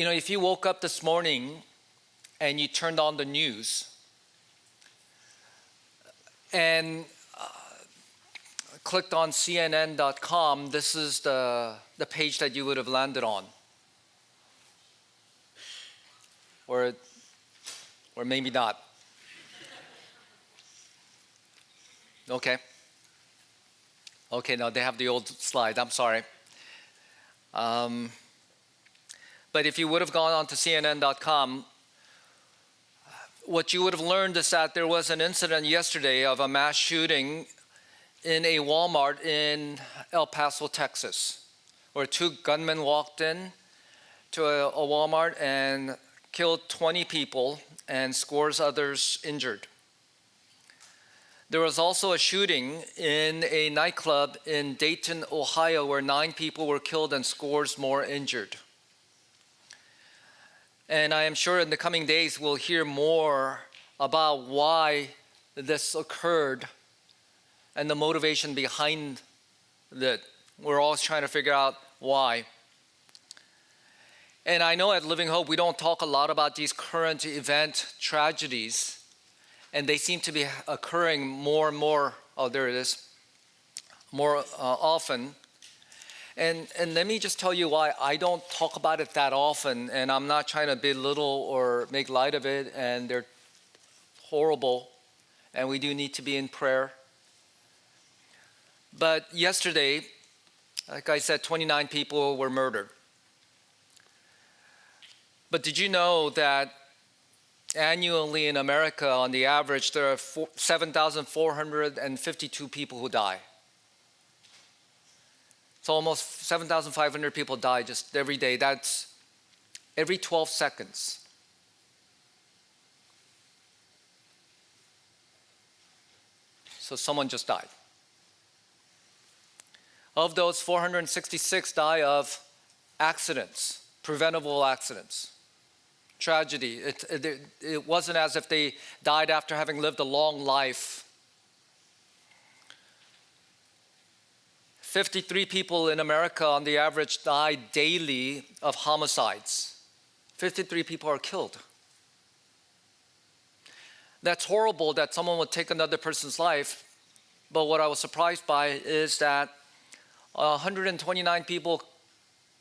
If you woke up this morning and you turned on the news and clicked on CNN.com, this is the page that you would have landed on. Or maybe not. Okay, no, they have the old slide. I'm sorry. But if you would have gone on to CNN.com, what you would have learned is that there was an incident yesterday of a mass shooting in a Walmart in El Paso, Texas, where two gunmen walked in to a Walmart and killed 20 people and scores others injured. There was also a shooting in a nightclub in Dayton, Ohio, where 9 people were killed and scores more injured. And I am sure in the coming days we'll hear more about why this occurred and the motivation behind it. We're always trying to figure out why. And I know at Living Hope we don't talk a lot about these current event tragedies, and they seem to be occurring more and more. Oh, there it is. More often. And let me just tell you why I don't talk about it that often, and I'm not trying to belittle or make light of it, and they're horrible, and we do need to be in prayer. But yesterday, like I said, 29 people were murdered. But did you know that annually in America, on the average, there are 7,452 people who die? So almost 7,500 people die just every day. That's every 12 seconds. So someone just died. Of those, 466 die of accidents, preventable accidents. Tragedy. It wasn't as if they died after having lived a long life. 53 people in America on the average die daily of homicides. 53 people are killed. That's horrible that someone would take another person's life, but what I was surprised by is that 129 people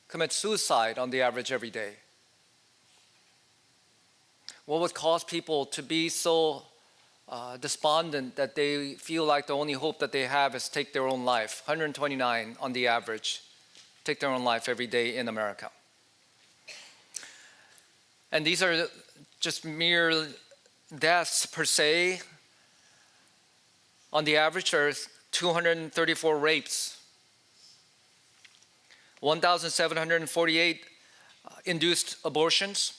commit suicide on the average every day. What would cause people to be so despondent that they feel like the only hope that they have is take their own life? 129 on the average take their own life every day in America. And these are just mere deaths per se. On the average, there are 234 rapes, 1,748 induced abortions,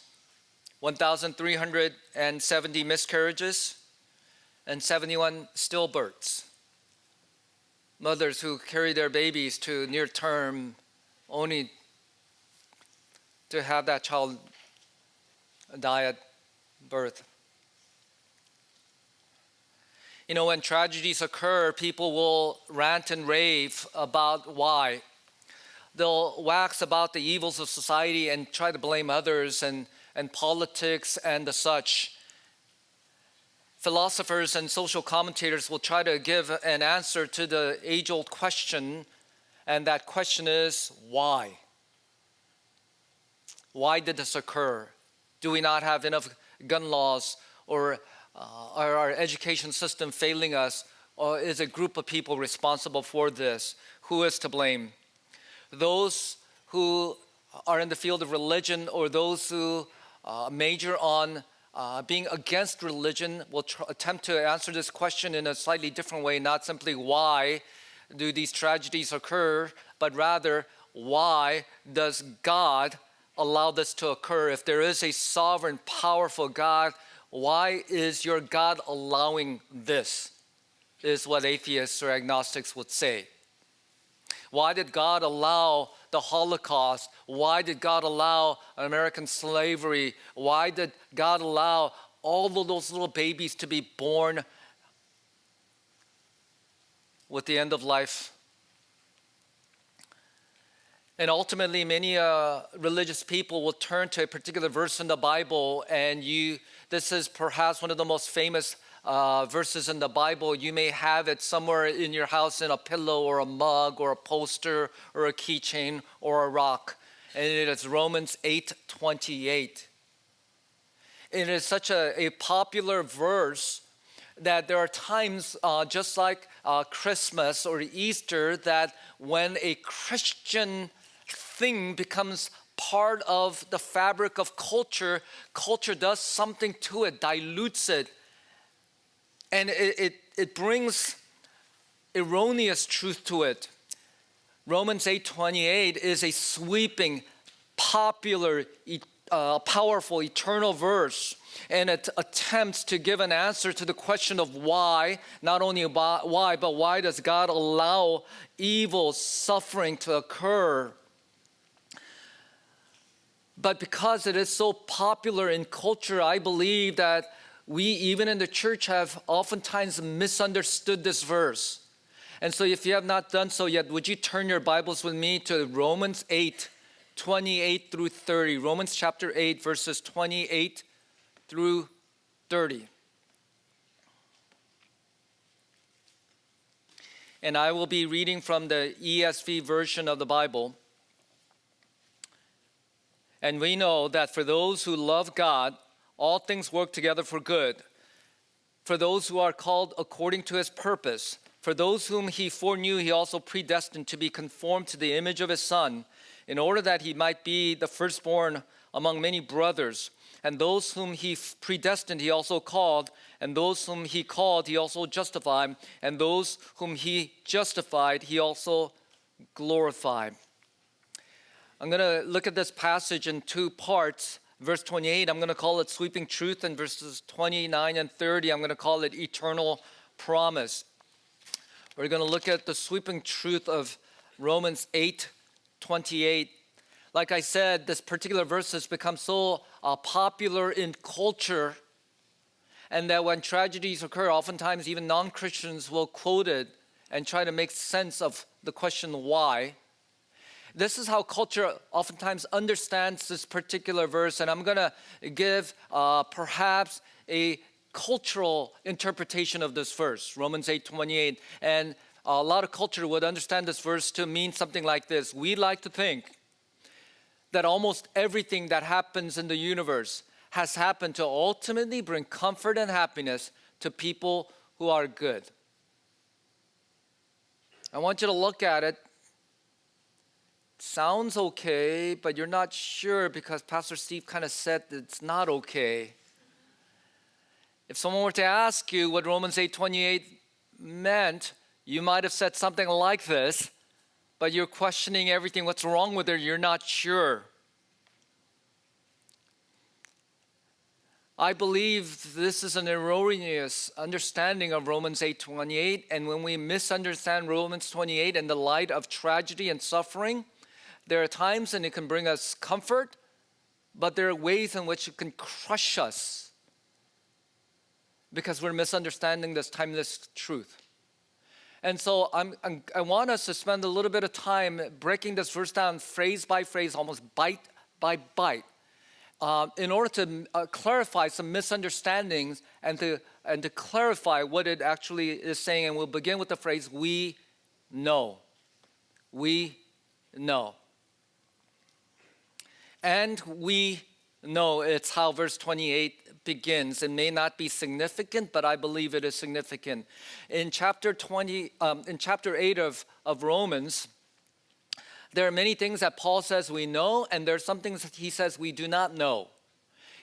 1,370 miscarriages, and 71 stillbirths. Mothers who carry their babies to near term only to have that child die at birth. When tragedies occur, people will rant and rave about why. They'll wax about the evils of society and try to blame others and politics and the such. Philosophers and social commentators will try to give an answer to the age-old question, and that question is, why? Why did this occur? Do we not have enough gun laws, or are our education system failing us, or is a group of people responsible for this? Who is to blame? Those who are in the field of religion or those who major on being against religion will attempt to answer this question in a slightly different way, not simply why do these tragedies occur, but rather why does God allow this to occur? If there is a sovereign, powerful God, why is your God allowing this? Is what atheists or agnostics would say. Why did God allow the Holocaust? Why did God allow American slavery? Why did God allow all of those little babies to be born with the end of life? And ultimately, many religious people will turn to a particular verse in the Bible, and this is perhaps one of the most famous verses in the Bible. You may have it somewhere in your house in a pillow or a mug or a poster or a keychain or a rock. And it is Romans 8:28. It is such a popular verse that there are times, just like Christmas or Easter, that when a Christian thing becomes part of the fabric of culture, culture does something to it, dilutes it, and it brings erroneous truth to it. Romans 8:28 is a sweeping, popular, powerful, eternal verse, and it attempts to give an answer to the question of why, not only why, but why does God allow evil, suffering to occur? But because it is so popular in culture, I believe that we, even in the church, have oftentimes misunderstood this verse. And so if you have not done so yet, would you turn your Bibles with me to Romans 8:28 through 30. Romans chapter 8, verses 28 through 30. And I will be reading from the ESV version of the Bible. And we know that for those who love God, all things work together for good. For those who are called according to his purpose. For those whom he foreknew, he also predestined to be conformed to the image of his Son, in order that he might be the firstborn among many brothers. And those whom he predestined, he also called. And those whom he called, he also justified. And those whom he justified, he also glorified. I'm going to look at this passage in two parts. Verse 28, I'm going to call it sweeping truth, and verses 29 and 30, I'm going to call it eternal promise. We're going to look at the sweeping truth of Romans 8:28. Like I said, this particular verse has become so popular in culture, and that when tragedies occur, oftentimes even non-Christians will quote it and try to make sense of the question why. This is how culture oftentimes understands this particular verse, and I'm going to give perhaps a cultural interpretation of this verse, Romans 8:28. And a lot of culture would understand this verse to mean something like this. We like to think that almost everything that happens in the universe has happened to ultimately bring comfort and happiness to people who are good. I want you to look at it. Sounds okay, but you're not sure because Pastor Steve kind of said that it's not okay. If someone were to ask you what Romans 8:28 meant, you might have said something like this, but you're questioning everything. What's wrong with it? You're not sure. I believe this is an erroneous understanding of Romans 8:28, and when we misunderstand Romans 28 in the light of tragedy and suffering, there are times when it can bring us comfort, but there are ways in which it can crush us because we're misunderstanding this timeless truth. And so I want us to spend a little bit of time breaking this verse down phrase by phrase, almost bite by bite, in order to clarify some misunderstandings and to clarify what it actually is saying. And we'll begin with the phrase, we know. We know. And we know, it's how verse 28 begins. It may not be significant, but I believe it is significant. In chapter 8 of Romans, there are many things that Paul says we know, and there are some things that he says we do not know.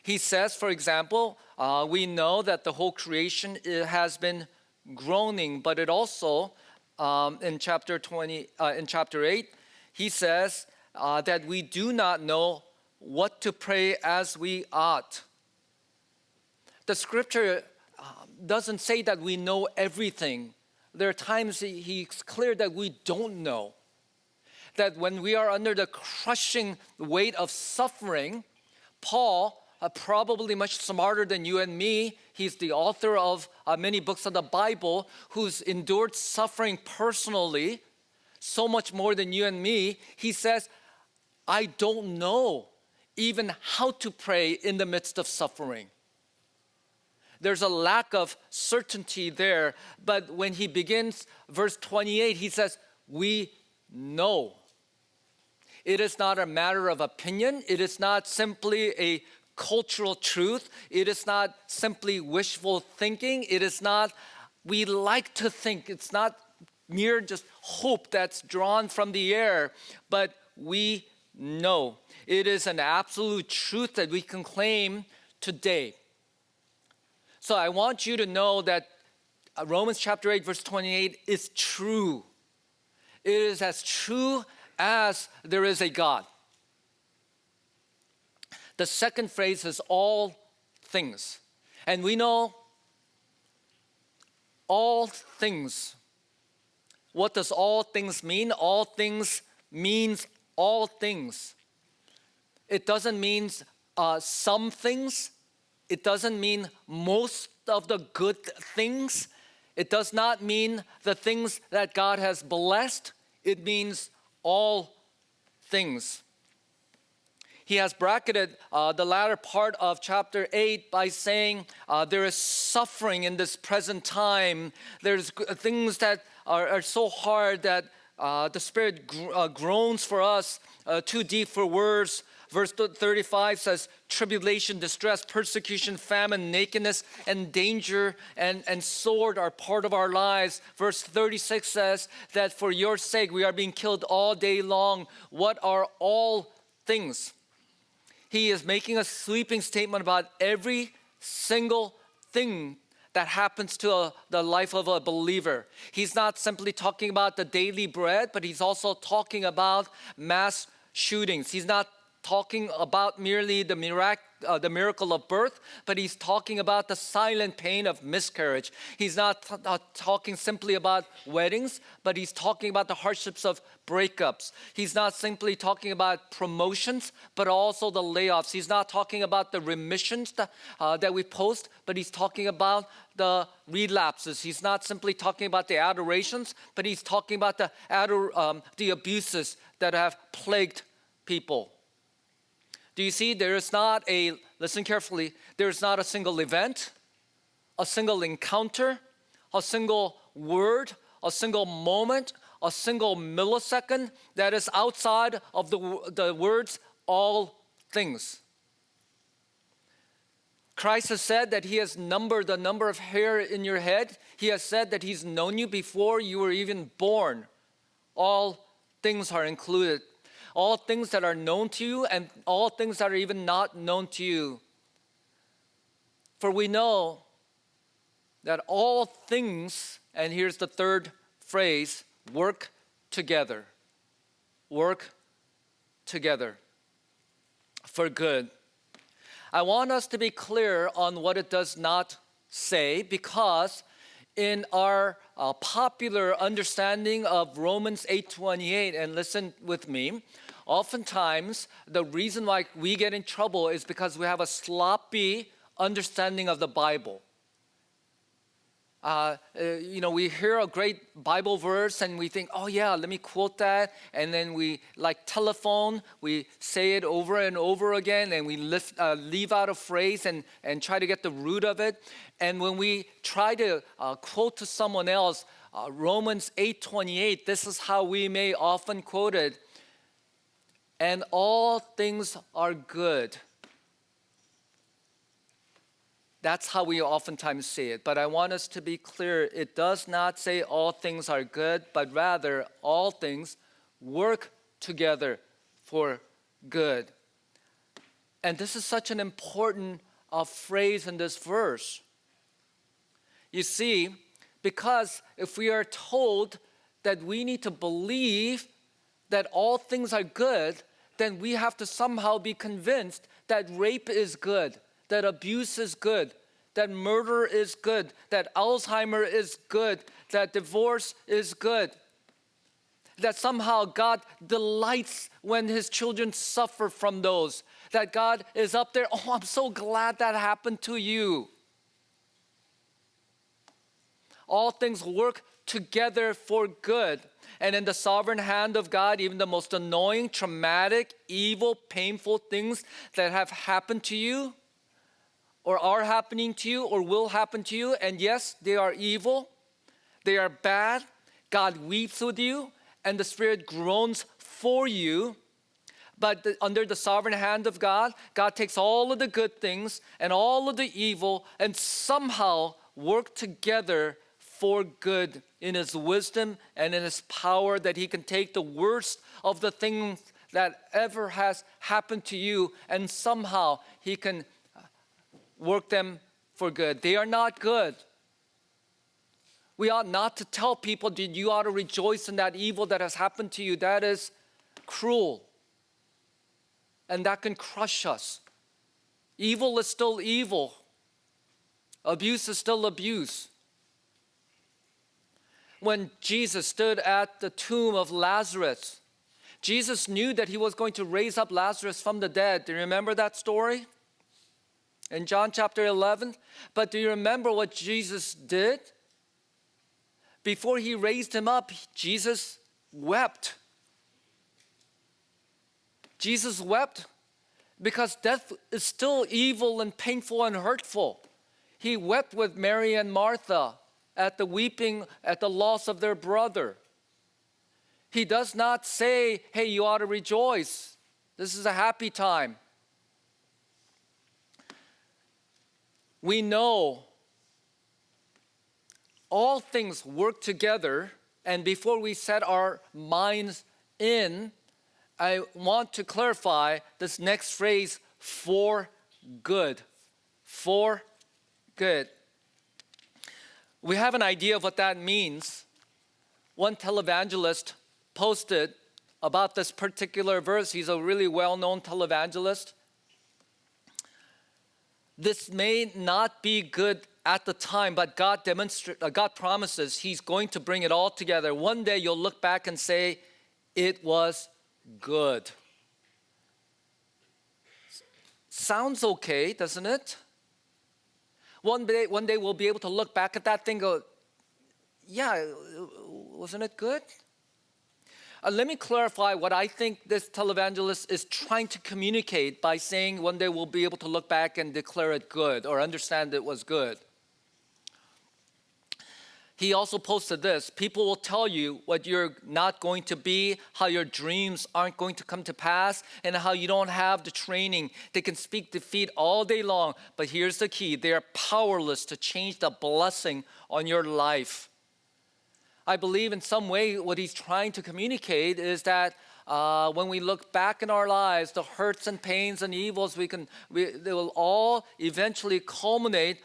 He says, for example, we know that the whole creation has been groaning, but it also, in chapter 8, he says that we do not know what to pray as we ought. The scripture doesn't say that we know everything. There are times he's clear that we don't know. That when we are under the crushing weight of suffering, Paul, probably much smarter than you and me, he's the author of many books of the Bible, who's endured suffering personally, so much more than you and me. He says, I don't know even how to pray in the midst of suffering. There's a lack of certainty there. But when he begins verse 28, he says, we know. It is not a matter of opinion. It is not simply a cultural truth. It is not simply wishful thinking. It is not, we like to think. It's not mere just hope that's drawn from the air, but we know. It is an absolute truth that we can claim today. So I want you to know that Romans chapter 8 verse 28 is true. It is as true as there is a God. The second phrase is all things. And we know all things. What does all things mean? All things means all things. It doesn't mean some things. It doesn't mean most of the good things. It does not mean the things that God has blessed. It means all things. He has bracketed the latter part of chapter 8 by saying there is suffering in this present time. There's things that are so hard that the Spirit groans for us, too deep for words. Verse 35 says, tribulation, distress, persecution, famine, nakedness, and danger, and sword are part of our lives. Verse 36 says that for your sake we are being killed all day long. What are all things? He is making a sweeping statement about every single thing that happens to the life of a believer. He's not simply talking about the daily bread, but he's also talking about mass shootings. He's not talking about merely the miracle of birth, but he's talking about the silent pain of miscarriage. He's not talking simply about weddings, but he's talking about the hardships of breakups. He's not simply talking about promotions, but also the layoffs. He's not talking about the remissions that we post, but he's talking about the relapses. He's not simply talking about the adorations, but he's talking about the abuses that have plagued people. Do you see, listen carefully, there is not a single event, a single encounter, a single word, a single moment, a single millisecond that is outside of the words, all things. Christ has said that he has numbered the number of hair in your head. He has said that he's known you before you were even born. All things are included. All things that are known to you and all things that are even not known to you. For we know that all things, and here's the third phrase, work together. Work together for good. I want us to be clear on what it does not say, because in our popular understanding of Romans 8:28, and listen with me, oftentimes the reason why we get in trouble is because we have a sloppy understanding of the Bible. We hear a great Bible verse and we think, oh yeah, let me quote that. And then we, like telephone, we say it over and over again, and we leave out a phrase and try to get the root of it. And when we try to quote to someone else, Romans 8:28, this is how we may often quote it. And all things are good. That's how we oftentimes say it. But I want us to be clear. It does not say all things are good, but rather all things work together for good. And this is such an important phrase in this verse. You see, because if we are told that we need to believe that all things are good, then we have to somehow be convinced that rape is good, that abuse is good, that murder is good, that Alzheimer is good, that divorce is good, that somehow God delights when his children suffer from those, that God is up there, oh, I'm so glad that happened to you. All things work together for good. And in the sovereign hand of God, even the most annoying, traumatic, evil, painful things that have happened to you, or are happening to you, or will happen to you, and yes, they are evil, they are bad, God weeps with you, and the Spirit groans for you. But under the sovereign hand of God, God takes all of the good things and all of the evil and somehow work together for good in His wisdom and in His power, that He can take the worst of the things that ever has happened to you and somehow He can work them for good. They are not good. We ought not to tell people that you ought to rejoice in that evil that has happened to you. That is cruel. And that can crush us. Evil is still evil. Abuse is still abuse. When Jesus stood at the tomb of Lazarus, Jesus knew that He was going to raise up Lazarus from the dead. Do you remember that story? In John chapter 11. But do you remember what Jesus did? Before He raised him up, Jesus wept. Jesus wept because death is still evil and painful and hurtful. He wept with Mary and Martha at the weeping at the loss of their brother. He does not say, hey, you ought to rejoice. This is a happy time. We know all things work together, and before we set our minds in, I want to clarify this next phrase, for good. For good. We have an idea of what that means. One televangelist posted about this particular verse. He's a really well-known televangelist. This may not be good at the time, but God promises He's going to bring it all together. One day you'll look back and say, it was good. Sounds okay, doesn't it? One day we'll be able to look back at that thing and go, yeah, wasn't it good? Let me clarify what I think this televangelist is trying to communicate by saying one day we'll be able to look back and declare it good or understand it was good. He also posted this: people will tell you what you're not going to be, how your dreams aren't going to come to pass, and how you don't have the training. They can speak defeat all day long, but here's the key: they are powerless to change the blessing on your life. I believe in some way what he's trying to communicate is that when we look back in our lives, the hurts and pains and evils they will all eventually culminate,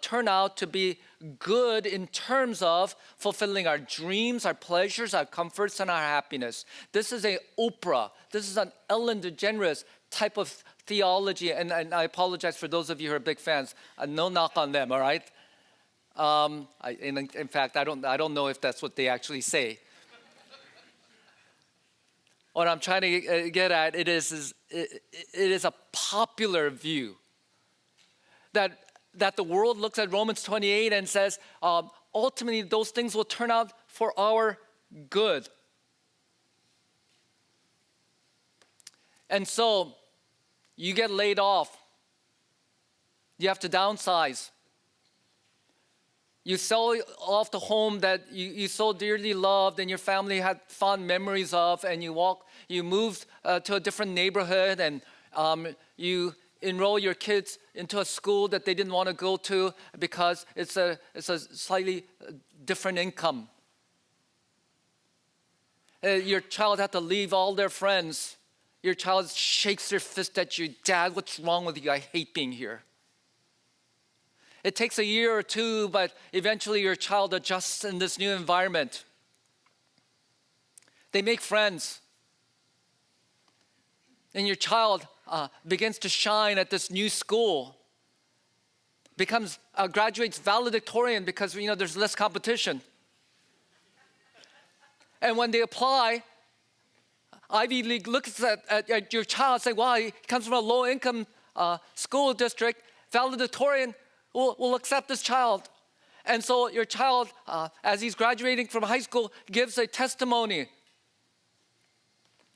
turn out to be good in terms of fulfilling our dreams, our pleasures, our comforts, and our happiness. This is an Oprah. This is an Ellen DeGeneres type of theology, and I apologize for those of you who are big fans. No knock on them, all right? In fact, I don't know if that's what they actually say. What I'm trying to get at it is a popular view that the world looks at Romans 28 and says, ultimately those things will turn out for our good. And so you get laid off. You have to downsize. You sell off the home that you so dearly loved and your family had fond memories of, and you moved to a different neighborhood, and you enroll your kids into a school that they didn't want to go to because it's a slightly different income. Your child had to leave all their friends. Your child shakes their fist at you. Dad, what's wrong with you? I hate being here. It takes a year or two, but eventually your child adjusts in this new environment. They make friends. And your child begins to shine at this new school. Graduates valedictorian because there's less competition. And when they apply, Ivy League looks at your child and say, wow, he comes from a low-income school district, valedictorian, we'll accept this child. And so your child, as he's graduating from high school, gives a testimony.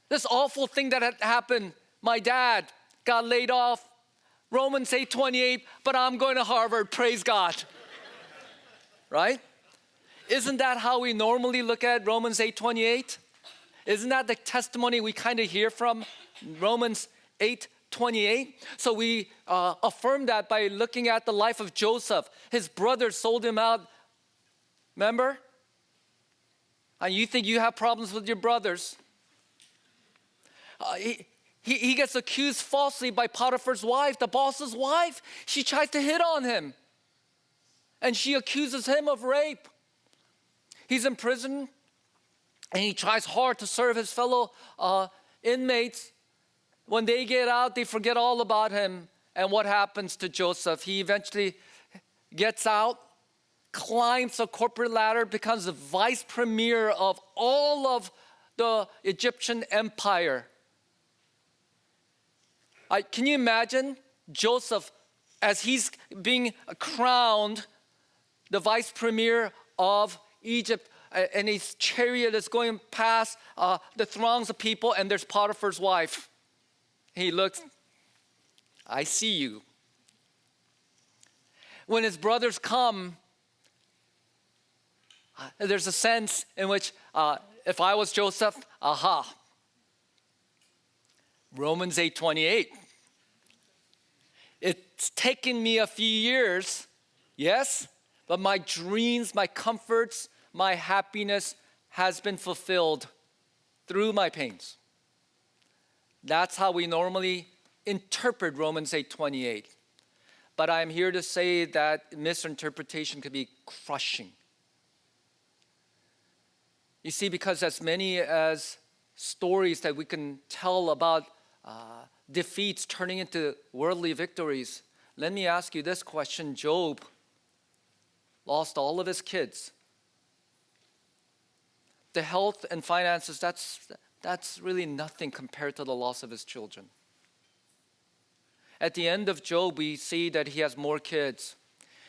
This awful thing that had happened, my dad got laid off, Romans 8:28, but I'm going to Harvard, praise God. Right? Isn't that how we normally look at Romans 8:28? Isn't that the testimony we kind of hear from Romans 8:28? So we affirm that by looking at the life of Joseph. His brothers sold him out. Remember? And you think you have problems with your brothers. He gets accused falsely by Potiphar's wife, the boss's wife. She tries to hit on him. And she accuses him of rape. He's in prison. And he tries hard to serve his fellow inmates. When they get out, they forget all about him. And what happens to Joseph? He eventually gets out, climbs the corporate ladder, becomes the vice premier of all of the Egyptian empire. Can you imagine Joseph as he's being crowned the vice premier of Egypt, and his chariot is going past the throngs of people, and there's Potiphar's wife. He looks, I see you. When his brothers come, there's a sense in which if I was Joseph, Romans 8:28. It's taken me a few years, yes, but my dreams, my comforts, my happiness has been fulfilled through my pains. That's how we normally interpret Romans 8:28. But I'm here to say that misinterpretation could be crushing. You see, because as many as stories that we can tell about defeats turning into worldly victories, let me ask you this question. Job lost all of his kids. The health and finances, that's really nothing compared to the loss of his children. At the end of Job, we see that he has more kids.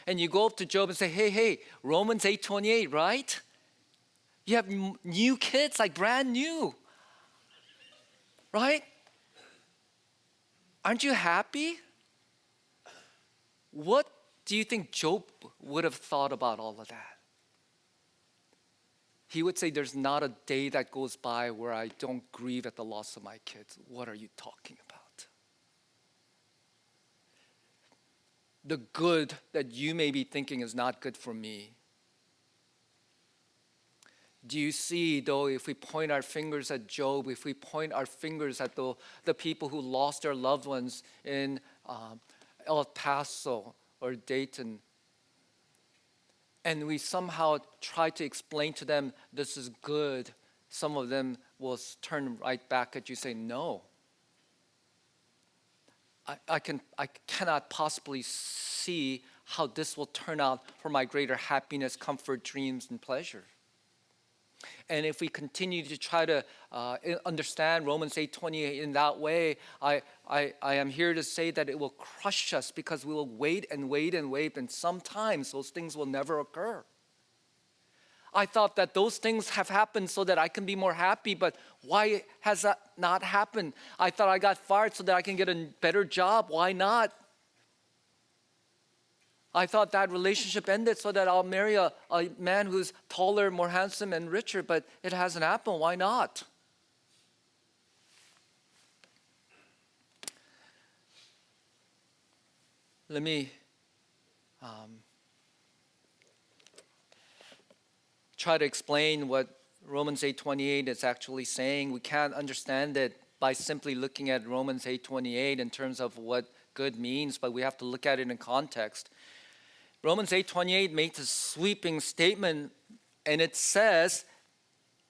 And you go up to Job and say, hey, Romans 8:28, right? You have new kids, like brand new. Right? Aren't you happy? What do you think Job would have thought about all of that? He would say, there's not a day that goes by where I don't grieve at the loss of my kids. What are you talking about? The good that you may be thinking is not good for me. Do you see, though, if we point our fingers at Job, if we point our fingers at the people who lost their loved ones in El Paso or Dayton, and we somehow try to explain to them, this is good, some of them will turn right back at you saying, no. I cannot possibly see how this will turn out for my greater happiness, comfort, dreams, and pleasure. And if we continue to try to understand Romans 8:28 in that way, I am here to say that it will crush us because we will wait and wait and wait, and sometimes those things will never occur. I thought that those things have happened so that I can be more happy, but why has that not happened? I thought I got fired so that I can get a better job. Why not? I thought that relationship ended so that I'll marry a man who's taller, more handsome, and richer, but it hasn't happened. Why not? Let me try to explain what Romans 8:28 is actually saying. We can't understand it by simply looking at Romans 8:28 in terms of what good means, but we have to look at it in context. Romans 8:28 makes a sweeping statement, and it says,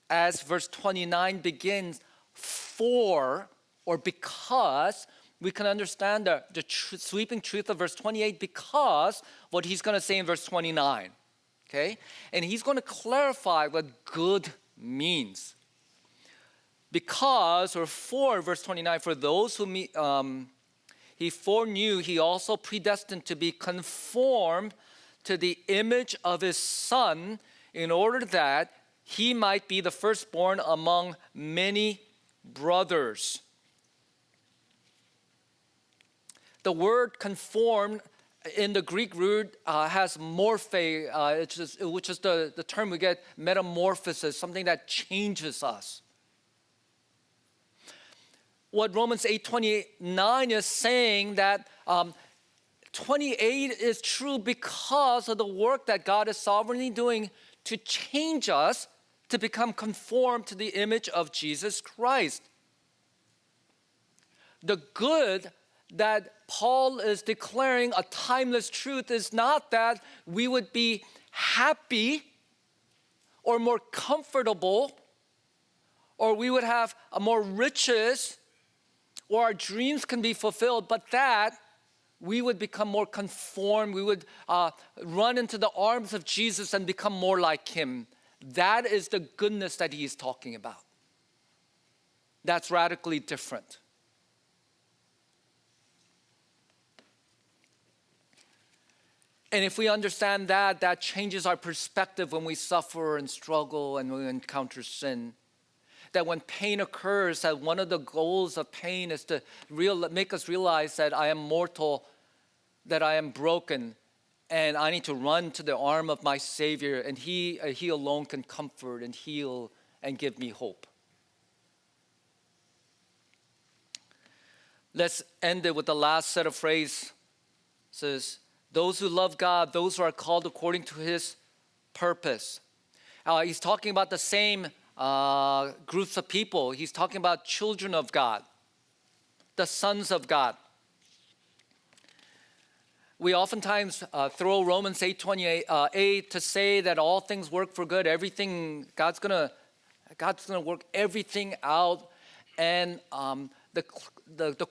as verse 29 begins, for or because, we can understand the sweeping truth of verse 28 because what he's going to say in verse 29. Okay? And he's going to clarify what good means. Because, or for, verse 29, for those whom he foreknew, he also predestined to be conformed to the image of his Son, in order that he might be the firstborn among many brothers. The word conform in the Greek root has morphe, which is the term we get, metamorphosis, something that changes us. What Romans 8:29 is saying, that 28 is true because of the work that God is sovereignly doing to change us to become conformed to the image of Jesus Christ. The good that Paul is declaring, a timeless truth, is not that we would be happy or more comfortable, or we would have more riches, or our dreams can be fulfilled, but that we would become more conformed. We would run into the arms of Jesus and become more like him. That is the goodness that he is talking about. That's radically different. And if we understand that, that changes our perspective when we suffer and struggle and we encounter sin. That when pain occurs, that one of the goals of pain is to make us realize that I am mortal, that I am broken, and I need to run to the arm of my Savior, and He alone can comfort and heal and give me hope. Let's end it with the last set of phrases. It says, those who love God, those who are called according to His purpose. He's talking about the same groups of people. He's talking about children of God, the sons of God. We oftentimes throw Romans 8:28 to say that all things work for good. Everything, God's gonna work everything out. And the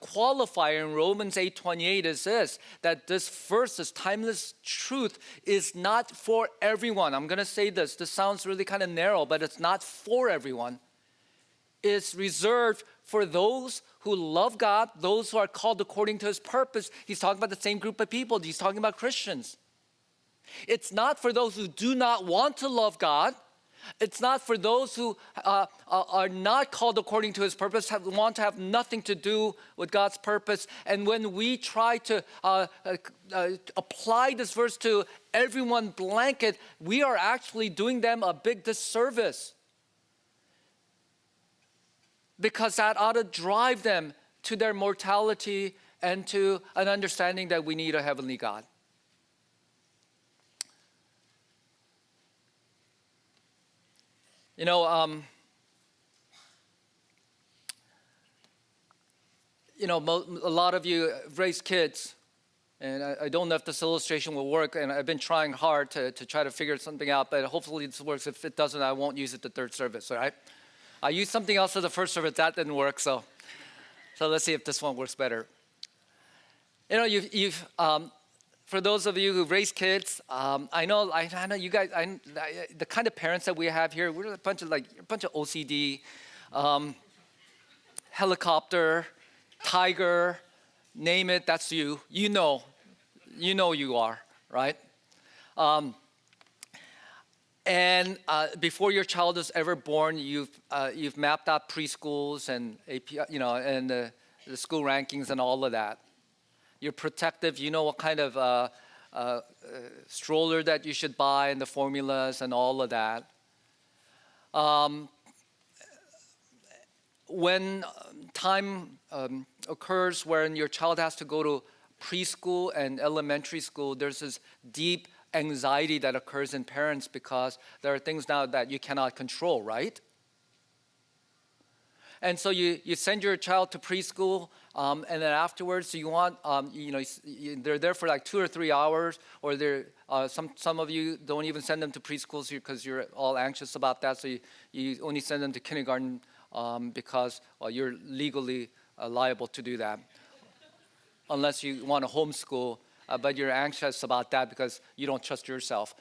qualifier in Romans 8:28 is this: that this verse, this timeless truth, is not for everyone. I'm gonna say this. This sounds really kind of narrow, but it's not for everyone. It's reserved for those who love God, those who are called according to His purpose. He's talking about the same group of people. He's talking about Christians. It's not for those who do not want to love God. It's not for those who are not called according to His purpose, want to have nothing to do with God's purpose. And when we try to apply this verse to everyone blanket, we are actually doing them a big disservice. Because that ought to drive them to their mortality and to an understanding that we need a heavenly God. You know, a lot of you raise kids, and I don't know if this illustration will work, and I've been trying hard to try to figure something out, but hopefully this works. If it doesn't, I won't use it the third service, all right? I used something else for the first service, that didn't work, so let's see if this one works better. You know, you've for those of you who raise kids, I know you guys, the kind of parents that we have here, we're a bunch of OCD, helicopter, tiger, name it, that's you. You know you are, right? And before your child is ever born, you've mapped out preschools and AP, and the school rankings and all of that. You're protective. You know what kind of stroller that you should buy and the formulas and all of that. When time occurs when your child has to go to preschool and elementary school, there's this deep anxiety that occurs in parents because there are things now that you cannot control, right? And so you send your child to preschool, and then afterwards you want, they're there for like 2 or 3 hours, or they're some of you don't even send them to preschools because you're all anxious about that. So you only send them to kindergarten because you're legally liable to do that, unless you want to homeschool. But you're anxious about that because you don't trust yourself.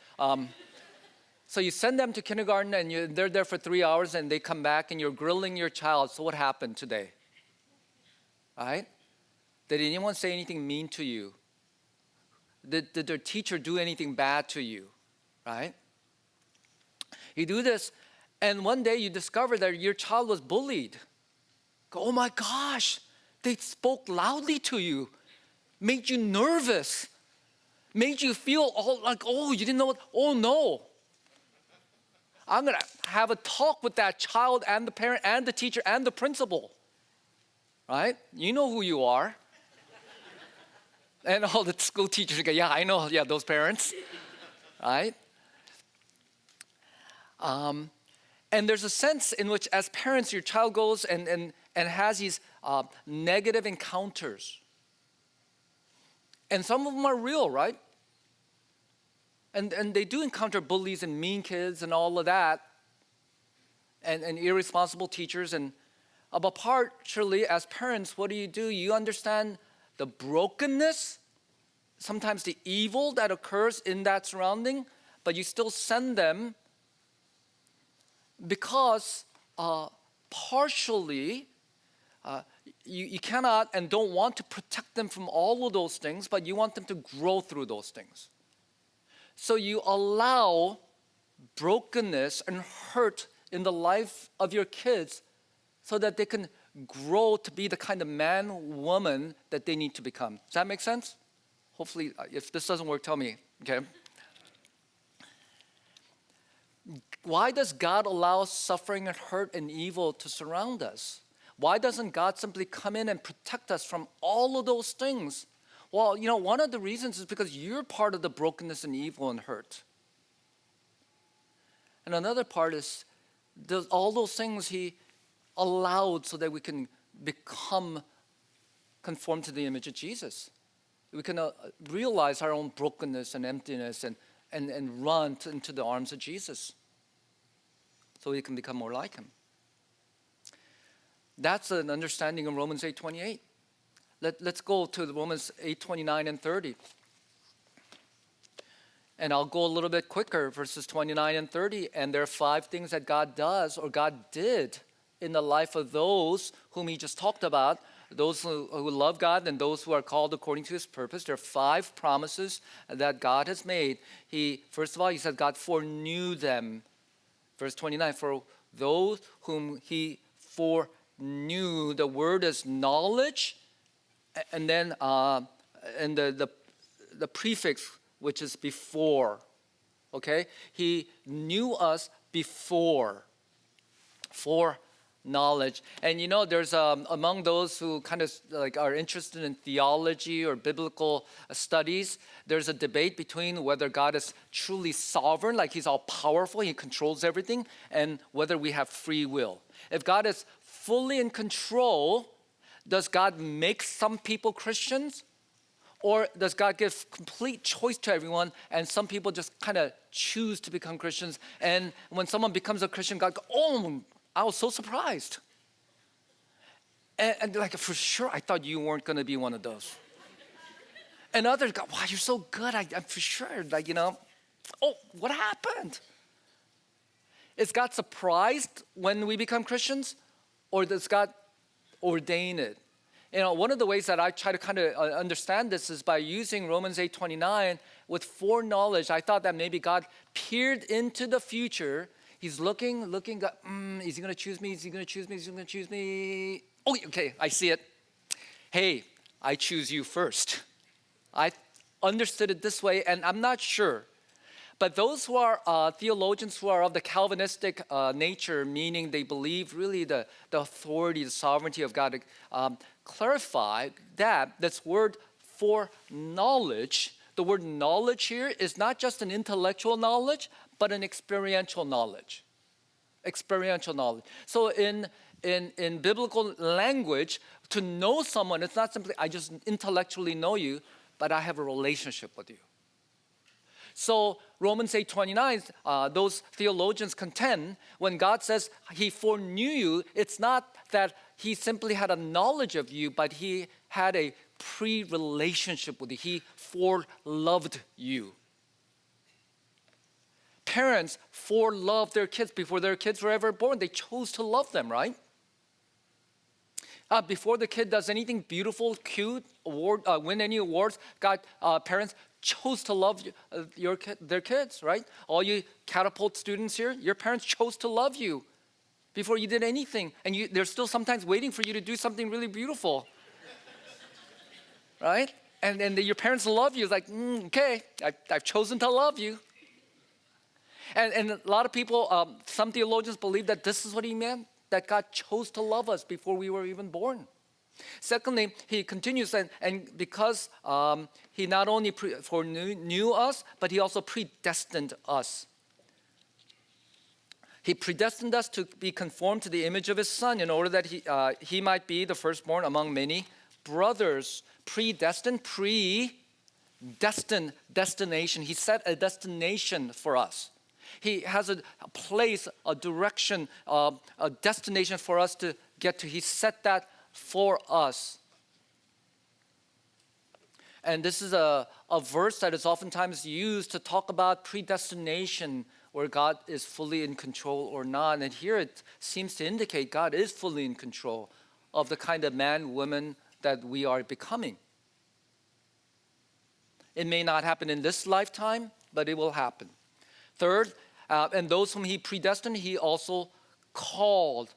So you send them to kindergarten and they're there for 3 hours and they come back and you're grilling your child. So what happened today? Right? Did anyone say anything mean to you? Did their teacher do anything bad to you, right? You do this, and one day you discover that your child was bullied. Oh my gosh, they spoke loudly to you, made you nervous, made you feel all like, oh, you didn't know what, oh no. I'm gonna have a talk with that child and the parent and the teacher and the principal, right? You know who you are. And all the school teachers go, yeah, I know, yeah, those parents, right? And there's a sense in which as parents, your child goes and has these negative encounters. And some of them are real, right? And they do encounter bullies and mean kids and all of that, and irresponsible teachers. But partially, as parents, what do? You understand the brokenness, sometimes the evil that occurs in that surrounding, but you still send them because partially you cannot and don't want to protect them from all of those things, but you want them to grow through those things. So you allow brokenness and hurt in the life of your kids so that they can grow to be the kind of man, woman that they need to become. Does that make sense? Hopefully, if this doesn't work, tell me, okay? Why does God allow suffering and hurt and evil to surround us? Why doesn't God simply come in and protect us from all of those things? Well, one of the reasons is because you're part of the brokenness and evil and hurt. And another part is all those things He allowed so that we can become conformed to the image of Jesus. We can realize our own brokenness and emptiness and run into the arms of Jesus so we can become more like Him. That's an understanding of Romans 8:28. Let's go to the Romans 8:29 and 30. And I'll go a little bit quicker, verses 29 and 30. And there are 5 things that God does or God did in the life of those whom He just talked about, those who love God and those who are called according to His purpose. There are 5 promises that God has made. First of all, He said God foreknew them. Verse 29, for those whom He foreknew, the word is knowledge, and then and the prefix, which is before. Okay, He knew us before, foreknowledge. And there's among those who kind of like are interested in theology or biblical studies, there's a debate between whether God is truly sovereign, like He's all powerful, He controls everything, and whether we have free will. If God is fully in control, does God make some people Christians? Or does God give complete choice to everyone and some people just kind of choose to become Christians? And when someone becomes a Christian, God goes, oh, I was so surprised. And like, for sure, I thought you weren't going to be one of those. And others go, wow, you're so good. I'm for sure, oh, what happened? Is God surprised when we become Christians? Or does God ordain it? One of the ways that I try to kind of understand this is by using Romans 8:29 with foreknowledge. I thought that maybe God peered into the future. He's looking, is He going to choose me? Is He going to choose me? Is He going to choose me? Oh, okay, I see it. Hey, I choose you first. I understood it this way, and I'm not sure. But those who are theologians who are of the Calvinistic nature, meaning they believe really the authority, the sovereignty of God, clarify that this word foreknowledge, the word knowledge here is not just an intellectual knowledge, but an experiential knowledge. Experiential knowledge. So in biblical language, to know someone, it's not simply I just intellectually know you, but I have a relationship with you. So Romans 8:29, those theologians contend when God says He foreknew you, it's not that He simply had a knowledge of you, but He had a pre-relationship with you. He foreloved you. Parents foreloved their kids before their kids were ever born. They chose to love them, right? Before the kid does anything beautiful, cute, win any awards, parents chose to love their kids, right? All you catapult students here, your parents chose to love you before you did anything. And they're still sometimes waiting for you to do something really beautiful, right? And your parents love you. It's like, okay, I've chosen to love you. And a lot of people, some theologians believe that this is what he meant, that God chose to love us before we were even born. Secondly, he continues, and because he not only foreknew us, but he also predestined us. He predestined us to be conformed to the image of his Son in order that he might be the firstborn among many brothers. Predestined, destination. He set a destination for us. He has a place, a direction, a destination for us to get to. He set that for us. And this is a verse that is oftentimes used to talk about predestination, where God is fully in control or not. And here it seems to indicate God is fully in control of the kind of man, woman that we are becoming. It may not happen in this lifetime, but it will happen. Third, and those whom he predestined, he also called.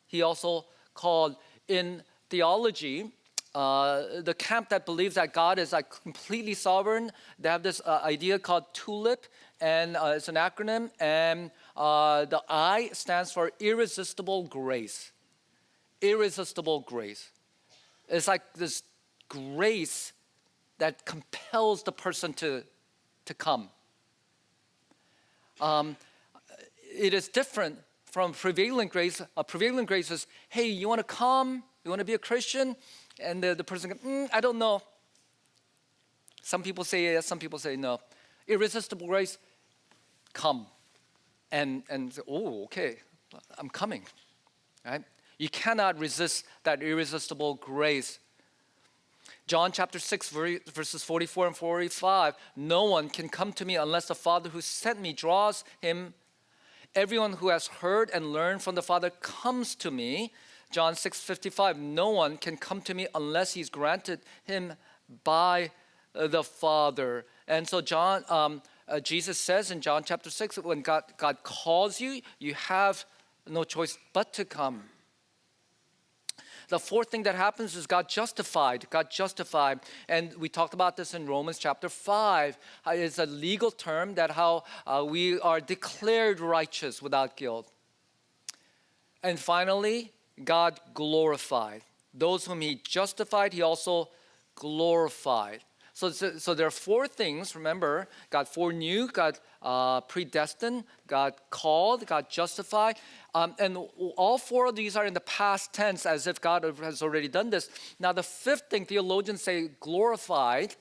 He also called. In theology, the camp that believes that God is like completely sovereign, they have this idea called TULIP, and it's an acronym, and the I stands for irresistible grace. Irresistible grace. It's like this grace that compels the person to come. It is different from prevailing grace. Prevailing grace is, hey, you want to come? You want to be a Christian? And the person goes, I don't know. Some people say yes, some people say no. Irresistible grace, come. And say, oh, okay, I'm coming. Right? You cannot resist that irresistible grace. John chapter 6, verses 44 and 45, no one can come to me unless the Father who sent me draws him. Everyone who has heard and learned from the Father comes to me. John 6:55, no one can come to me unless he's granted him by the Father. And so Jesus says in John chapter 6, when God calls you, you have no choice but to come. The fourth thing that happens is God justified. And we talked about this in Romans chapter 5. It's a legal term that how we are declared righteous without guilt. And finally, God glorified. Those whom he justified, he also glorified. So there are four things. Remember, God foreknew, God predestined, God called, God justified. And all four of these are in the past tense, as if God has already done this. Now, the fifth thing, theologians say glorified.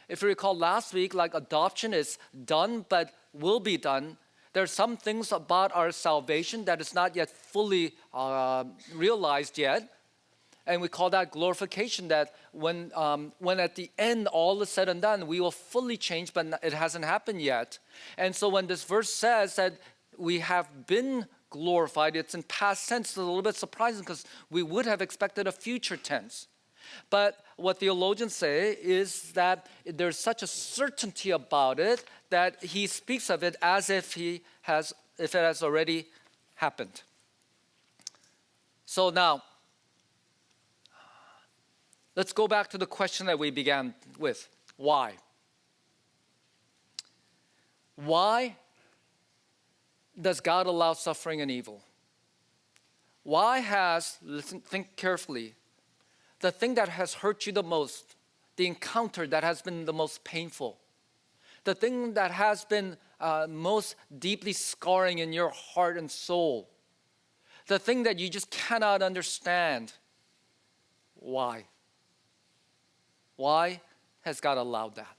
If you recall last week, like adoption is done but will be done. There are some things about our salvation that is not yet fully realized yet. And we call that glorification, that when at the end all is said and done, we will fully change, but it hasn't happened yet. And so when this verse says that we have been glorified, it's in past tense. It's a little bit surprising because we would have expected a future tense. But what theologians say is that there's such a certainty about it that he speaks of it as if it has already happened. So now, let's go back to the question that we began with. Why? Why does God allow suffering and evil? Why think carefully, the thing that has hurt you the most, the encounter that has been the most painful, the thing that has been most deeply scarring in your heart and soul, the thing that you just cannot understand, why? Why has God allowed that?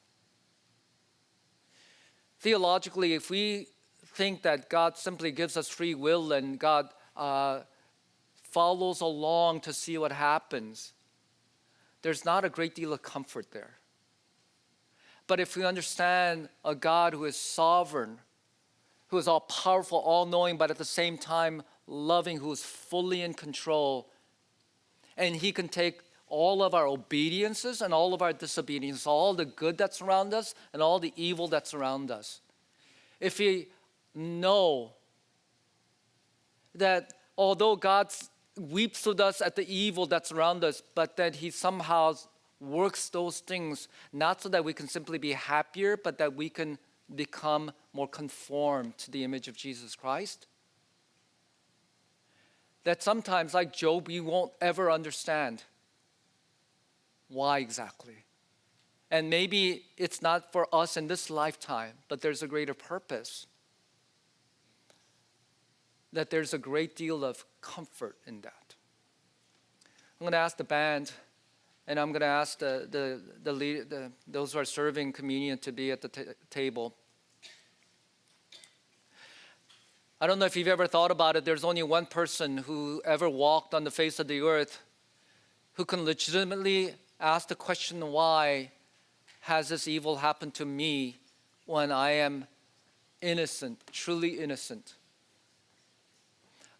Theologically, if we think that God simply gives us free will and God follows along to see what happens, there's not a great deal of comfort there. But if we understand a God who is sovereign, who is all powerful, all knowing, but at the same time loving, who is fully in control, and he can take all of our obediences and all of our disobedience, all the good that's around us and all the evil that's around us. If we know that although God weeps with us at the evil that's around us, but that He somehow works those things not so that we can simply be happier, but that we can become more conformed to the image of Jesus Christ. That sometimes, like Job, we won't ever understand why exactly. And maybe it's not for us in this lifetime, but there's a greater purpose. That there's a great deal of comfort in that. I'm going to ask the band, and I'm going to ask those who are serving communion to be at the table. I don't know if you've ever thought about it. There's only one person who ever walked on the face of the earth who can legitimately ask the question, why has this evil happened to me when I am innocent, truly innocent?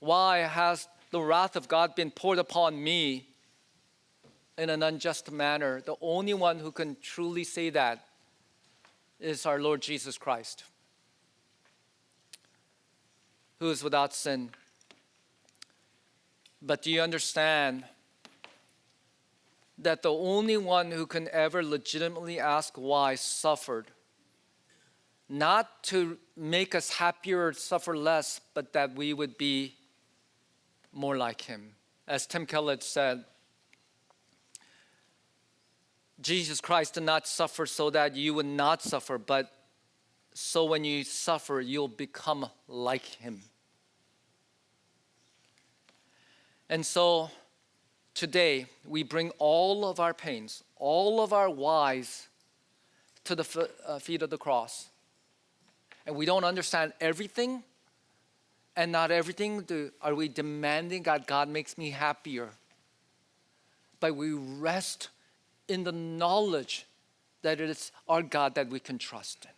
Why has the wrath of God been poured upon me in an unjust manner? The only one who can truly say that is our Lord Jesus Christ, who is without sin. But do you understand that the only one who can ever legitimately ask why suffered, not to make us happier or suffer less, but that we would be more like Him? As Tim Keller said, Jesus Christ did not suffer so that you would not suffer, but so when you suffer, you'll become like Him. And so today, we bring all of our pains, all of our whys to the feet of the cross. And we don't understand everything, and not everything are we demanding God makes me happier. But we rest in the knowledge that it is our God that we can trust in.